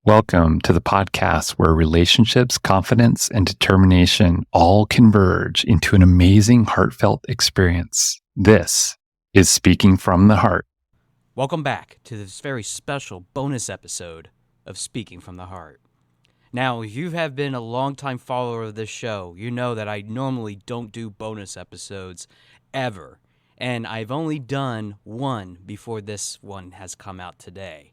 Welcome to the podcast where relationships, confidence, and determination all converge into an amazing, heartfelt experience. This is Speaking from the Heart. Welcome back to this very special bonus episode of Speaking from the Heart. Now, if you have been a longtime follower of this show, you know that I normally don't do bonus episodes ever, and I've only done one before this one has come out today.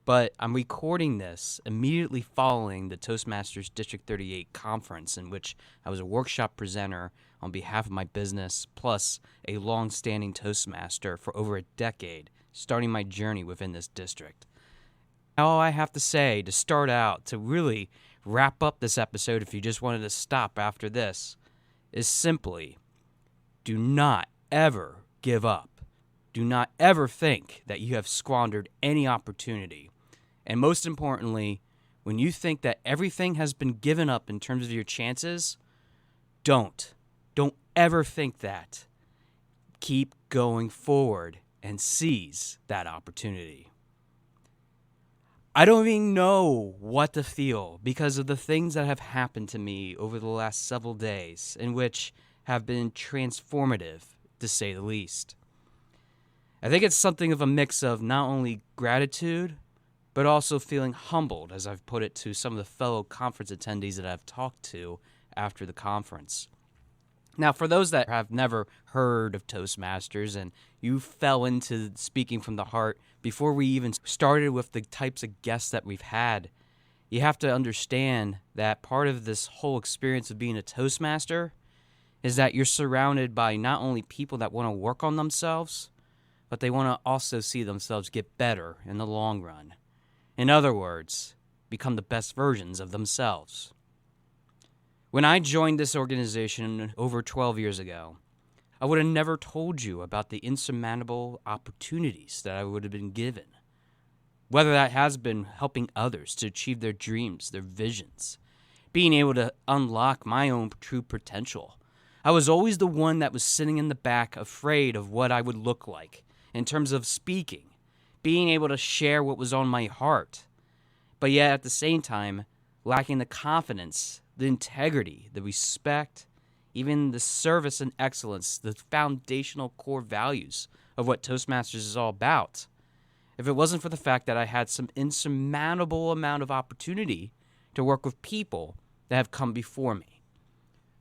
But I'm recording this immediately following the Toastmasters District 38 conference, in which I was a workshop presenter on behalf of my business, plus a long-standing Toastmaster for over a decade, starting my journey within this district. All I have to say to start out, to really wrap up this episode if you just wanted to stop after this, is simply, do not ever give up. Do not ever think that you have squandered any opportunity. And most importantly, when you think that everything has been given up in terms of your chances, don't ever think that. Keep going forward and seize that opportunity. I don't even know what to feel because of the things that have happened to me over the last several days, in which have been transformative, to say the least. I think it's something of a mix of not only gratitude, but also feeling humbled, as I've put it to some of the fellow conference attendees that I've talked to after the conference. Now, for those that have never heard of Toastmasters and you fell into Speaking from the Heart before we even started with the types of guests that we've had, you have to understand that part of this whole experience of being a Toastmaster is that you're surrounded by not only people that want to work on themselves, but they want to also see themselves get better in the long run. In other words, become the best versions of themselves. When I joined this organization over 12 years ago, I would have never told you about the insurmountable opportunities that I would have been given. Whether that has been helping others to achieve their dreams, their visions, being able to unlock my own true potential. I was always the one that was sitting in the back afraid of what I would look like in terms of speaking, being able to share what was on my heart, but yet at the same time lacking the confidence, the integrity, the respect, even the service and excellence, the foundational core values of what Toastmasters is all about. If it wasn't for the fact that I had some insurmountable amount of opportunity to work with people that have come before me.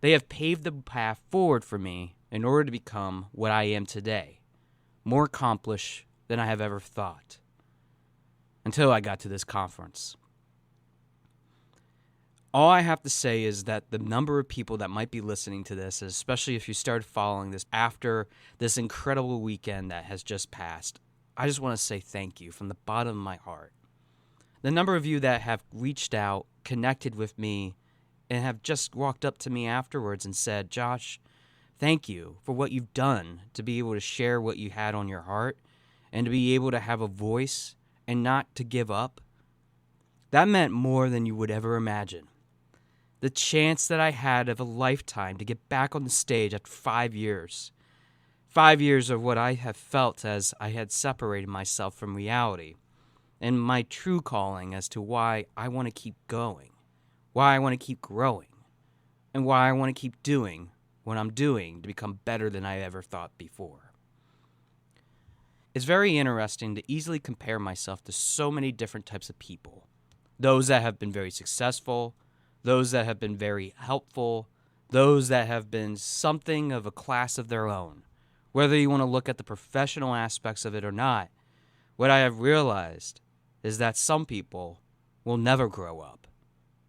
They have paved the path forward for me in order to become what I am today, more accomplished than I have ever thought, until I got to this conference. All I have to say is that the number of people that might be listening to this, especially if you started following this after this incredible weekend that has just passed, I just want to say thank you from the bottom of my heart. The number of you that have reached out, connected with me, and have just walked up to me afterwards and said, Josh, thank you for what you've done to be able to share what you had on your heart and to be able to have a voice and not to give up. That meant more than you would ever imagine. The chance that I had of a lifetime to get back on the stage after 5 years. 5 years of what I have felt as I had separated myself from reality and my true calling as to why I want to keep going, why I want to keep growing, and why I want to keep doing what I'm doing to become better than I ever thought before. It's very interesting to easily compare myself to so many different types of people. Those that have been very successful, those that have been very helpful, those that have been something of a class of their own. Whether you want to look at the professional aspects of it or not, what I have realized is that some people will never grow up,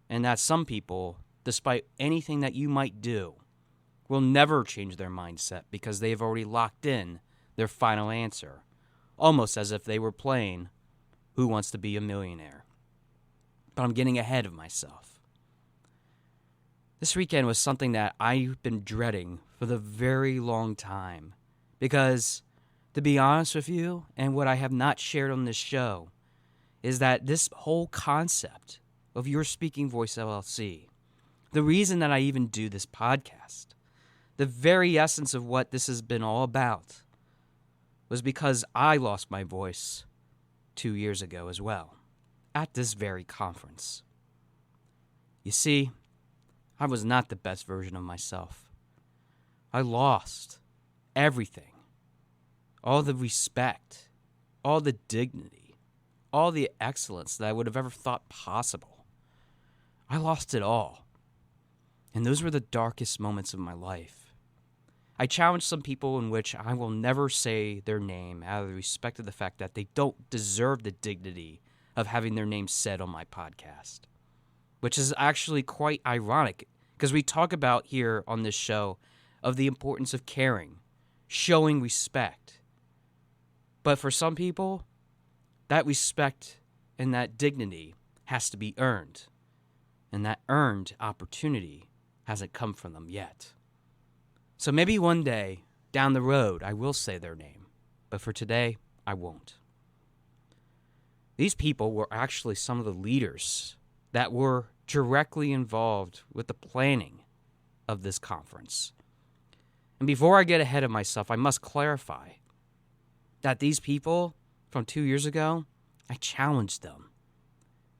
and that some people, despite anything that you might do, will never change their mindset because they've already locked in their final answer, almost as if they were playing Who Wants to Be a Millionaire. But I'm getting ahead of myself. This weekend was something that I've been dreading for the very long time because, to be honest with you, and what I have not shared on this show, is that this whole concept of Your Speaking Voice LLC, the reason that I even do this podcast, the very essence of what this has been all about, was because I lost my voice 2 years ago as well. at this very conference. You see, I was not the best version of myself. I lost everything, all the respect, all the dignity, all the excellence that I would have ever thought possible. I lost it all. And those were the darkest moments of my life. I challenged some people in which I will never say their name out of the respect of the fact that they don't deserve the dignity of having their name said on my podcast, which is actually quite ironic because we talk about here on this show of the importance of caring, showing respect. But for some people, that respect and that dignity has to be earned, and that earned opportunity hasn't come from them yet. So maybe one day down the road I will say their name, but for today I won't. These people were actually some of the leaders that were directly involved with the planning of this conference. And before I get ahead of myself, I must clarify that these people from 2 years ago, I challenged them.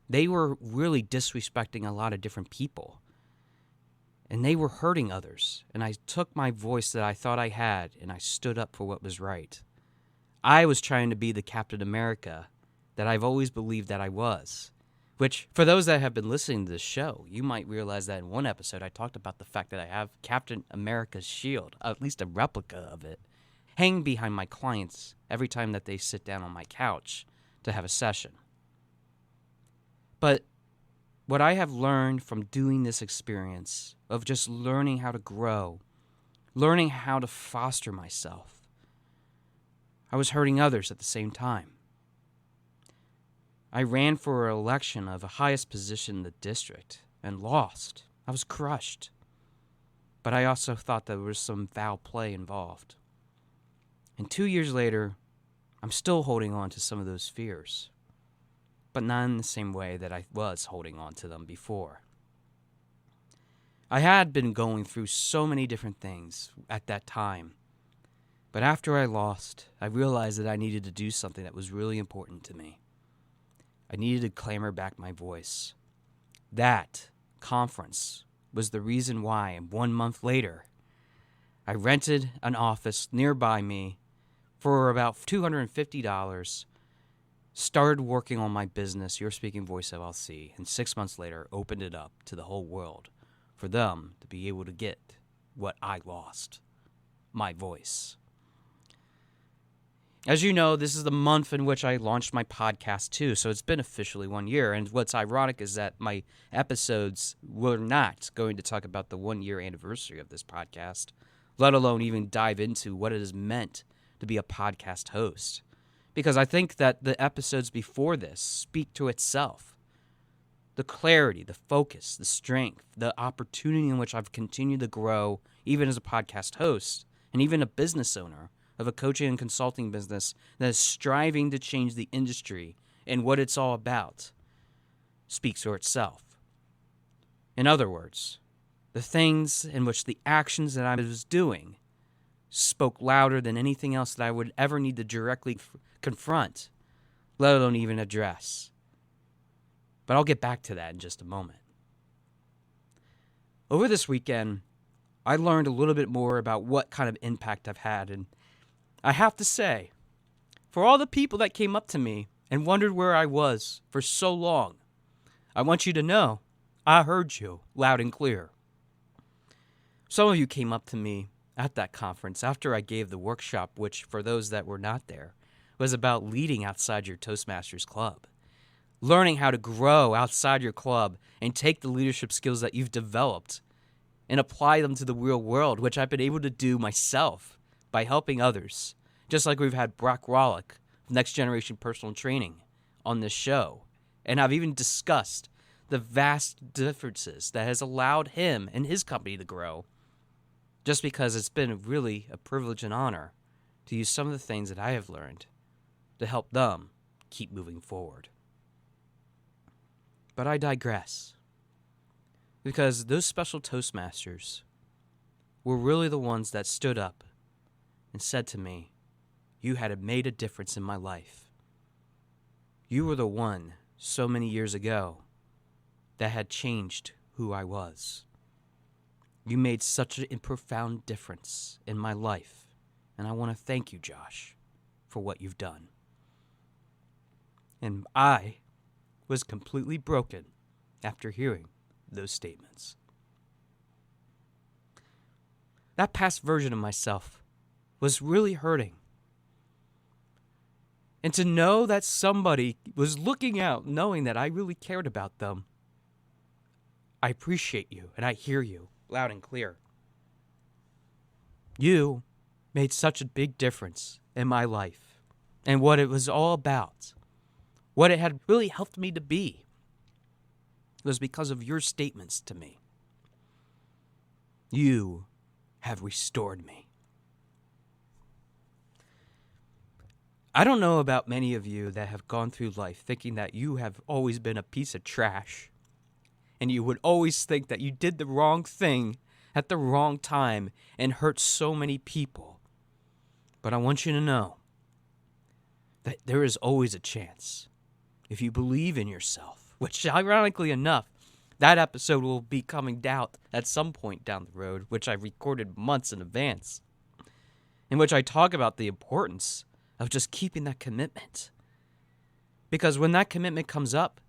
They were really disrespecting a lot of different people. And they were hurting others. And I took my voice that I thought I had, and I stood up for what was right. I was trying to be the Captain America that I've always believed that I was. Which, for those that have been listening to this show, you might realize that in one episode I talked about the fact that I have Captain America's shield, at least a replica of it, hanging behind my clients every time that they sit down on my couch to have a session. But what I have learned from doing this experience of just learning how to grow, learning how to foster myself, I was hurting others at the same time. I ran for an election of the highest position in the district and lost. I was crushed. But I also thought there was some foul play involved. And 2 years later, I'm still holding on to some of those fears, but not in the same way that I was holding on to them before. I had been going through so many different things at that time, but after I lost, I realized that I needed to do something that was really important to me. I needed to clamor back my voice. That conference was the reason why, and 1 month later, I rented an office nearby me for about $250, started working on my business, Your Speaking Voice LLC, and 6 months later opened it up to the whole world for them to be able to get what I lost, my voice. As you know, this is the month in which I launched my podcast too, so it's been officially 1 year. And what's ironic is that my episodes were not going to talk about the 1 year anniversary of this podcast, let alone even dive into what it has meant to be a podcast host. Because I think that the episodes before this speak to itself. The clarity, the focus, the strength, the opportunity in which I've continued to grow, even as a podcast host, and even a business owner of a coaching and consulting business that is striving to change the industry and what it's all about, speaks for itself. In other words, the things in which the actions that I was doing spoke louder than anything else that I would ever need to directly confront, let alone even address. But I'll get back to that in just a moment. Over this weekend, I learned a little bit more about what kind of impact I've had, and I have to say, for all the people that came up to me and wondered where I was for so long, I want you to know I heard you loud and clear. Some of you came up to me at that conference after I gave the workshop, which, for those that were not there, was about leading outside your Toastmasters club, learning how to grow outside your club and take the leadership skills that you've developed and apply them to the real world, which I've been able to do myself by helping others, just like we've had Brock Rollick of Next Generation Personal Training on this show. And I've even discussed the vast differences that has allowed him and his company to grow, just because it's been really a privilege and honor to use some of the things that I have learned to help them keep moving forward. But I digress, because those special Toastmasters were really the ones that stood up and said to me, "You had made a difference in my life. You were the one so many years ago that had changed who I was. You made such a profound difference in my life, and I want to thank you, Josh, for what you've done. And I was completely broken after hearing those statements. That past version of myself was really hurting. And to know that somebody was looking out, knowing that I really cared about them, I appreciate you and I hear you loud and clear. You made such a big difference in my life and what it was all about. What it had really helped me to be was because of your statements to me. You have restored me. I don't know about many of you that have gone through life thinking that you have always been a piece of trash, and you would always think that you did the wrong thing at the wrong time and hurt so many people. But I want you to know that there is always a chance if you believe in yourself, which ironically enough, that episode will be coming out at some point down the road, which I recorded months in advance, in which I talk about the importance of just keeping that commitment. Because when that commitment comes up,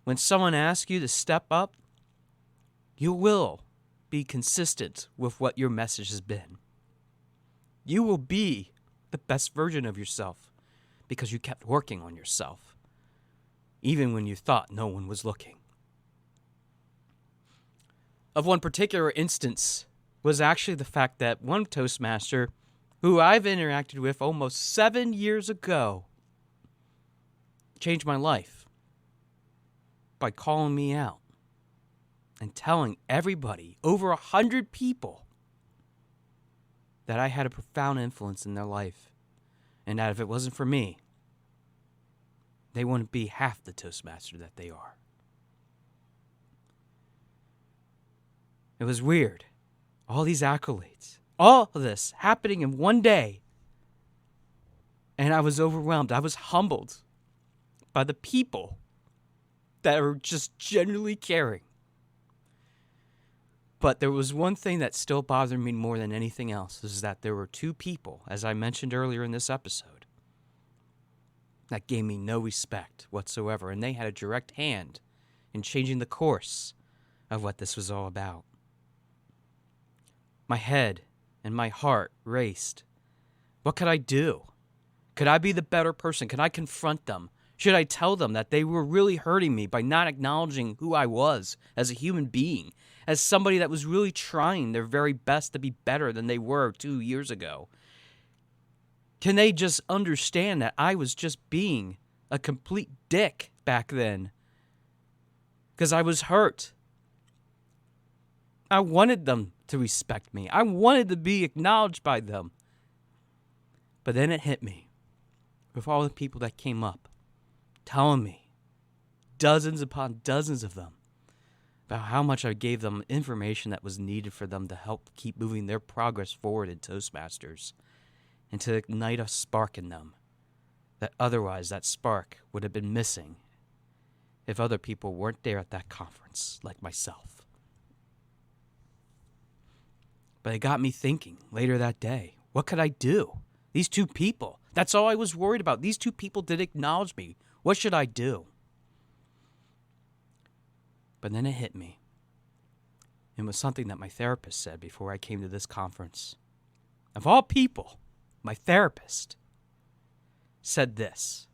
when someone asks you to step up, you will be consistent with what your message has been. You will be the best version of yourself because you kept working on yourself, even when you thought no one was looking. Of one particular instance was actually the fact that one Toastmaster who I've interacted with almost 7 years ago changed my life by calling me out and telling everybody, over 100 people, that I had a profound influence in their life, and that if it wasn't for me, they wouldn't be half the Toastmaster that they are. It was weird. All these accolades, all of this happening in one day, and I was overwhelmed. I was humbled by the people that were just genuinely caring. But there was one thing that still bothered me more than anything else, is that there were two people, as I mentioned earlier in this episode, that gave me no respect whatsoever, and they had a direct hand in changing the course of what this was all about. My head and my heart raced. What could I do? Could I be the better person? Could I confront them? Should I tell them that they were really hurting me by not acknowledging who I was as a human being, as somebody that was really trying their very best to be better than they were 2 years ago? Can they just understand that I was just being a complete dick back then? Because I was hurt. I wanted them to respect me. I wanted to be acknowledged by them. But then it hit me with all the people that came up, telling me, dozens upon dozens of them, about how much I gave them information that was needed for them to help keep moving their progress forward in Toastmasters, and to ignite a spark in them, that otherwise that spark would have been missing if other people weren't there at that conference, like myself. But it got me thinking later that day, what could I do? These two people, that's all I was worried about. These two people did acknowledge me. What should I do? But then it hit me. It was something that my therapist said before I came to this conference. Of all people, my therapist said this: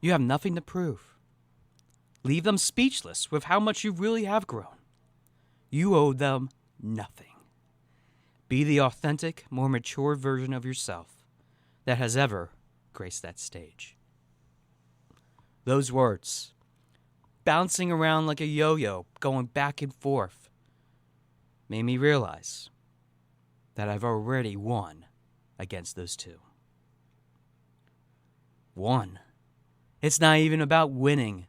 you have nothing to prove. Leave them speechless with how much you really have grown. You owe them nothing. Be the authentic, more mature version of yourself that has ever graced that stage. Those words, bouncing around like a yo-yo, going back and forth, made me realize that I've already won against those two. Won. It's not even about winning.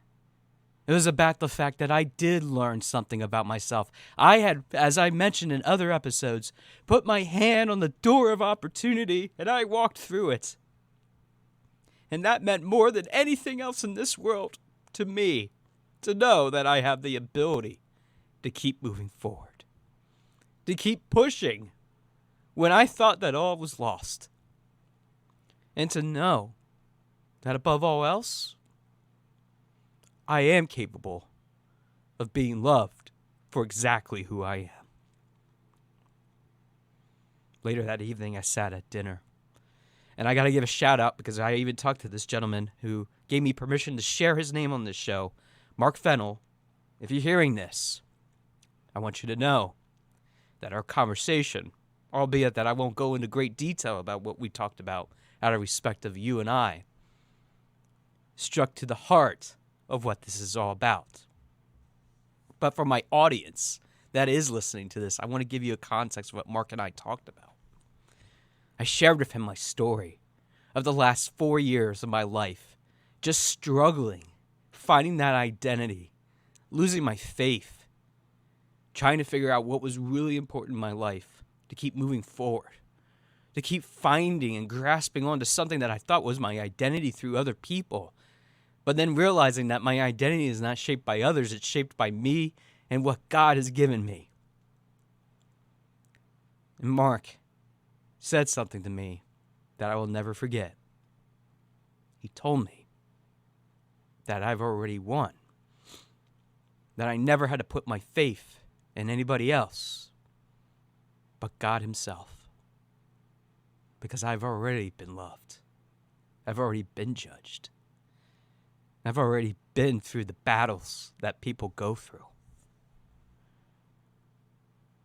It was about the fact that I did learn something about myself. I had, as I mentioned in other episodes, put my hand on the door of opportunity and I walked through it. And that meant more than anything else in this world to me, to know that I have the ability to keep moving forward, to keep pushing when I thought that all was lost, and to know that above all else, I am capable of being loved for exactly who I am. Later that evening, I sat at dinner. And I got to give a shout out because I even talked to this gentleman who gave me permission to share his name on this show, Mark Fennell. If you're hearing this, I want you to know that our conversation, albeit that I won't go into great detail about what we talked about out of respect of you and I, struck to the heart of what this is all about. But for my audience that is listening to this, I want to give you a context of what Mark and I talked about. I shared with him my story of the last 4 years of my life, just struggling, finding that identity, losing my faith, trying to figure out what was really important in my life, to keep moving forward, to keep finding and grasping onto something that I thought was my identity through other people, but then realizing that my identity is not shaped by others, it's shaped by me and what God has given me. And Mark said something to me that I will never forget. He told me that I've already won, that I never had to put my faith in anybody else but God himself, because I've already been loved. I've already been judged. I've already been through the battles that people go through.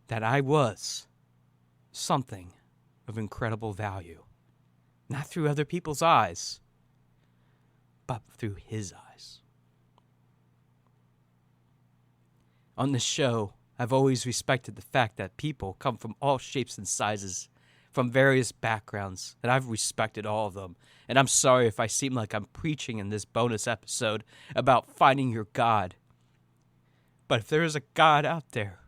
That I was something of incredible value, not through other people's eyes, but through his eyes. On this show, I've always respected the fact that people come from all shapes and sizes, from various backgrounds, and I've respected all of them. And I'm sorry if I seem like I'm preaching in this bonus episode about finding your God. But if there is a God out there,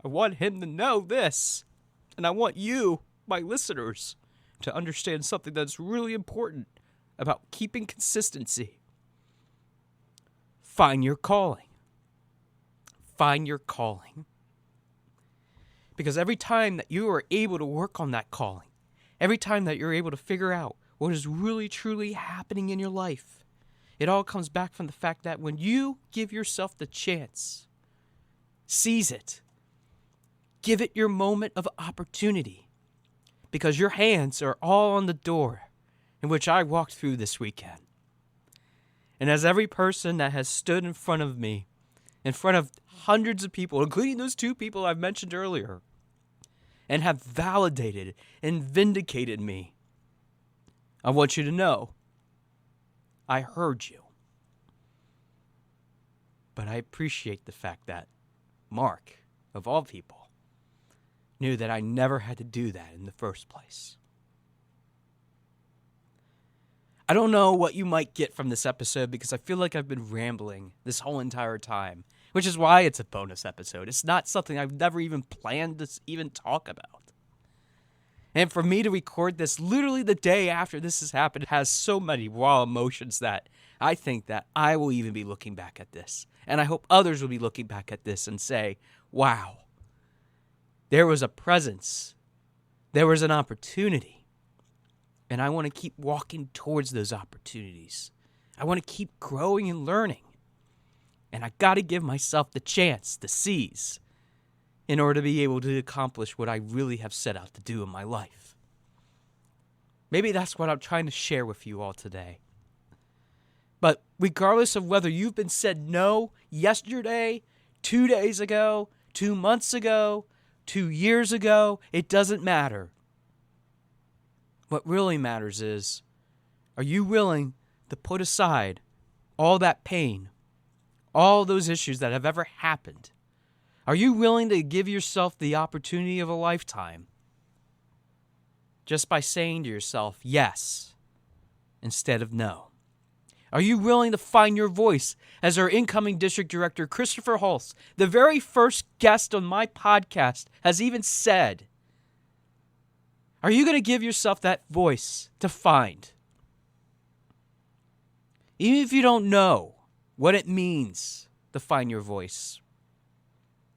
I want him to know this. And I want you, my listeners, to understand something that's really important about keeping consistency. Find your calling. Find your calling. Because every time that you are able to work on that calling, every time that you're able to figure out what is really truly happening in your life, it all comes back from the fact that when you give yourself the chance, seize it, give it your moment of opportunity, because your hands are all on the door in which I walked through this weekend. And as every person that has stood in front of me, in front of hundreds of people, including those 2 people I've mentioned earlier, and have validated and vindicated me, I want you to know, I heard you. But I appreciate the fact that Mark, of all people, knew that I never had to do that in the first place. I don't know what you might get from this episode because I feel like I've been rambling this whole entire time, which is why it's a bonus episode. It's not something I've never even planned to even talk about. And for me to record this literally the day after this has happened has so many raw emotions that I think that I will even be looking back at this. And I hope others will be looking back at this and say, wow, there was a presence. There was an opportunity. And I want to keep walking towards those opportunities. I want to keep growing and learning. And I got to give myself the chance to seize in order to be able to accomplish what I really have set out to do in my life. Maybe that's what I'm trying to share with you all today. But regardless of whether you've been said no yesterday, 2 days ago, 2 months ago, 2 years ago, it doesn't matter. What really matters is, are you willing to put aside all that pain, all those issues that have ever happened? Are you willing to give yourself the opportunity of a lifetime just by saying to yourself yes instead of no? Are you willing to find your voice as our incoming district director, Christopher Hulse, the very first guest on my podcast, has even said? Are you going to give yourself that voice to find? Even if you don't know what it means to find your voice,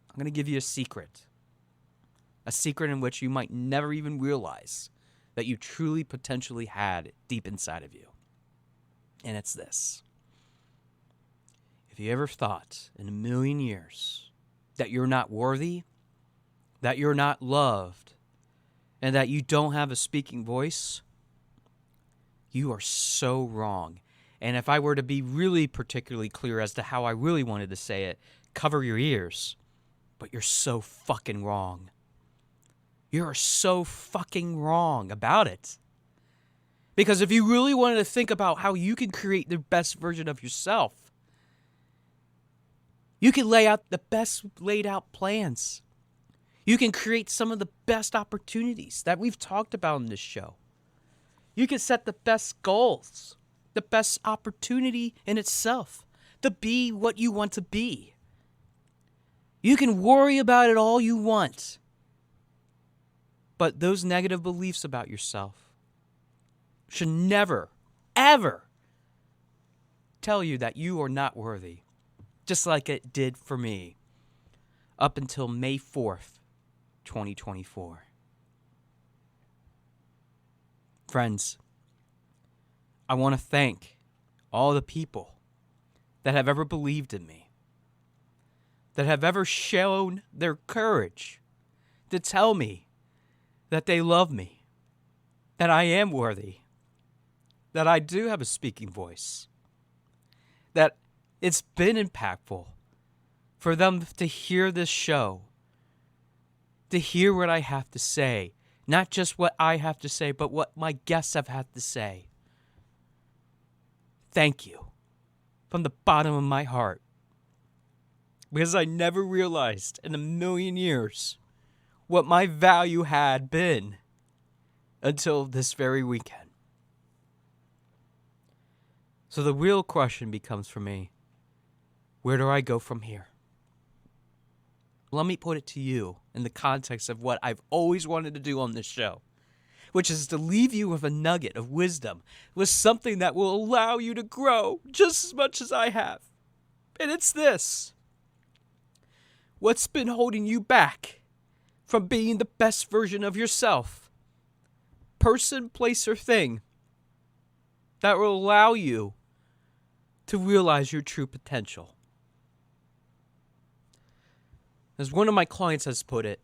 I'm going to give you a secret. A secret in which you might never even realize that you truly potentially had deep inside of you. And it's this. If you ever thought in a million years that you're not worthy, that you're not loved, and that you don't have a speaking voice, you are so wrong. And if I were to be really particularly clear as to how I really wanted to say it, cover your ears. But you're so fucking wrong. You're so fucking wrong about it. Because if you really wanted to think about how you can create the best version of yourself, you can lay out the best laid out plans. You can create some of the best opportunities that we've talked about in this show. You can set the best goals, the best opportunity in itself to be what you want to be. You can worry about it all you want. But those negative beliefs about yourself should never, ever tell you that you are not worthy. Just like it did for me up until May 4th, 2024. Friends, I want to thank all the people that have ever believed in me, that have ever shown their courage to tell me that they love me, that I am worthy, that I do have a speaking voice, that it's been impactful for them to hear this show, to hear what I have to say, not just what I have to say, but what my guests have had to say. Thank you from the bottom of my heart, because I never realized in a million years what my value had been until this very weekend. So the real question becomes for me, where do I go from here? Let me put it to you in the context of what I've always wanted to do on this show, which is to leave you with a nugget of wisdom, with something that will allow you to grow just as much as I have. And it's this. What's been holding you back from being the best version of yourself? Person, place, or thing that will allow you to realize your true potential. As one of my clients has put it,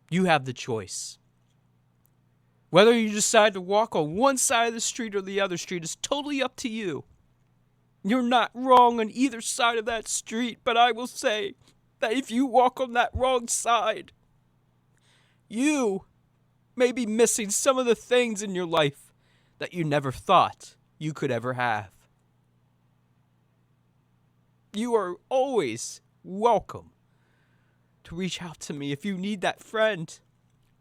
you have the choice. Whether you decide to walk on one side of the street or the other street is totally up to you. You're not wrong on either side of that street, but I will say that if you walk on that wrong side, you may be missing some of the things in your life that you never thought you could ever have. You are always welcome to reach out to me if you need that friend.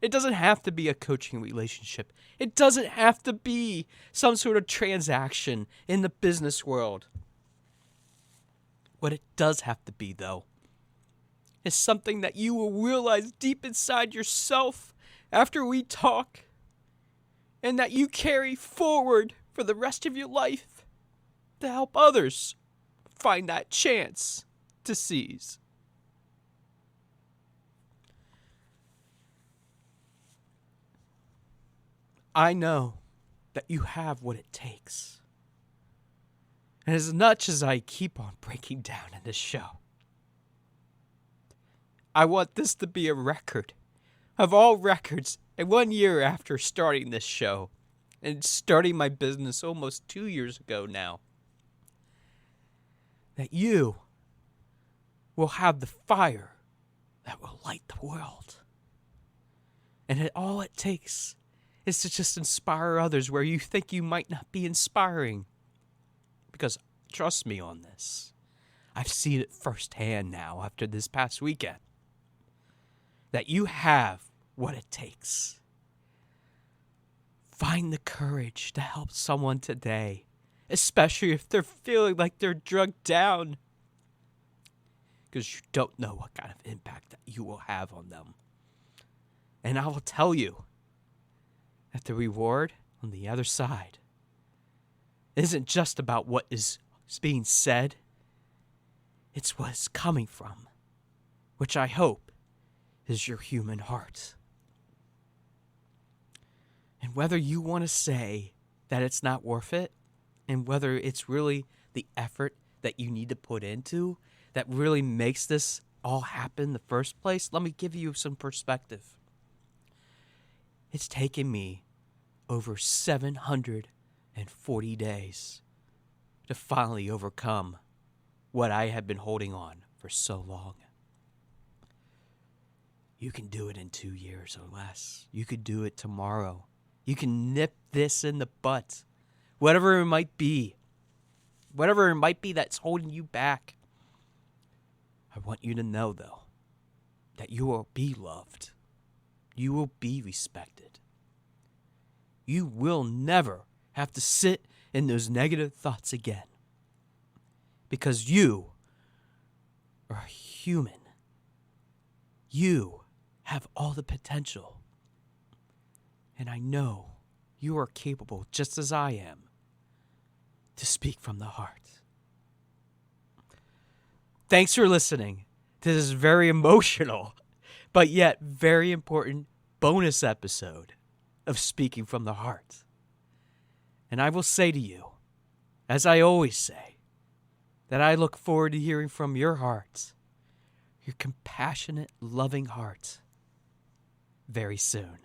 It doesn't have to be a coaching relationship. It doesn't have to be some sort of transaction in the business world. What it does have to be, though, is something that you will realize deep inside yourself after we talk, and that you carry forward for the rest of your life to help others find that chance to seize. I know that you have what it takes. And as much as I keep on breaking down in this show, I want this to be a record of all records. And 1 year after starting this show and starting my business almost 2 years ago now, that you will have the fire that will light the world. And all it takes is to just inspire others where you think you might not be inspiring. Because trust me on this, I've seen it firsthand now after this past weekend, that you have what it takes. Find the courage to help someone today, especially if they're feeling like they're drugged down, because you don't know what kind of impact that you will have on them. And I will tell you that the reward on the other side isn't just about what is being said, it's what it's coming from, which I hope is your human heart. And whether you want to say that it's not worth it, and whether it's really the effort that you need to put into that really makes this all happen in the first place, let me give you some perspective. It's taken me over 740 days to finally overcome what I had been holding on for so long. You can do it in 2 years or less. You could do it tomorrow. You can nip this in the butt. Whatever it might be. Whatever it might be that's holding you back. I want you to know, though, that you will be loved. You will be respected. You will never have to sit in those negative thoughts again. Because you are human. You have all the potential. And I know you are capable, just as I am, to speak from the heart. Thanks for listening to this very emotional, but yet very important bonus episode of Speaking from the Heart. And I will say to you, as I always say, that I look forward to hearing from your heart, your compassionate, loving heart, very soon.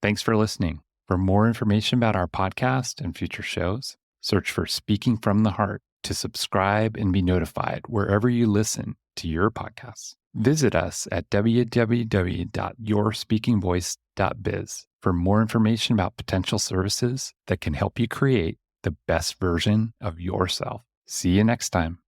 Thanks for listening. For more information about our podcast and future shows, search for Speaking from the Heart to subscribe and be notified wherever you listen to your podcasts. Visit us at www.yourspeakingvoice.biz for more information about potential services that can help you create the best version of yourself. See you next time.